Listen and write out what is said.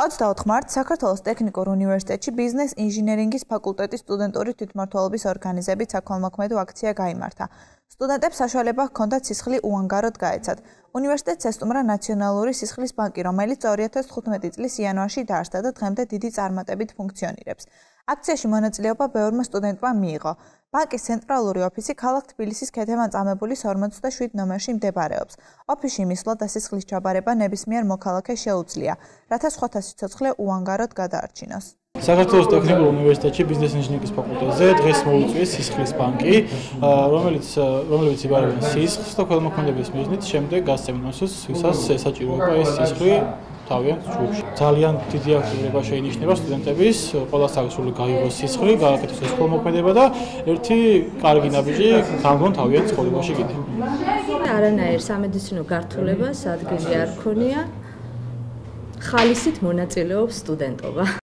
24 მარტს საქართველოს ტექნიკურ უნივერსიტეტში ბიზნეს ინჟინერინგის ფაკულტეტის სტუდენტური თვითმმართველობის ორგანიზებით საქველმოქმედო აქცია გაიმართა. სტუდენტებს საშუალება ჰქონდათ სისხლი უანგაროდ გაეცათ. უნივერსიტეტს ესტუმრა ნაციონალური სისხლის ბანკი, რომელიც 2015 წლის იანვარში დაარსდა და დღემდე დიდი წარმატებით ფუნქციონირებს. აქციაში მონაწილეობა ბევრმა სტუდენტმა მიიღო. ბანკის ცენტრალური ოფისი ქალაქ თბილისის ქეთევან-წამებულის 47 ნომერში მდებარეობს. ოფისში მისვლა და სისხლის ჩაბარება ნებისმიერ მოქალაქეს შეუძლია, რათა სხვათა სიცოცხლე უანგაროდ გადაარჩინოს. საქართველოს ტექნიკურ უნივერსიტეტში ბიზნეს ინჟინერინგის ფაკულტეტზე დღეს მოუწვიეს სისხლის ბანკი, რომელიც იბარებენ სისხლს და ქველმოქმედების მიზნით შემდეგ გასცემენ მოსულს, ვისაც ესაჭიროება ეს სისხლი თავიანთ ჯგუფში. ძალიან დიდი აქტიურობა შეინიშნება სტუდენტების, ყველას აღსული გაიგოს სისხლი, გააკეთოს ეს ქველმოქმედება და ერთი კარგი ნაბიჯი გამგონ თავიანთ ცხოვრებაში კიდე. არანაირ სამედიცინო გართულებას ადგილი არ ქონია. ხალისით მონაწილეობს სტუდენტობა.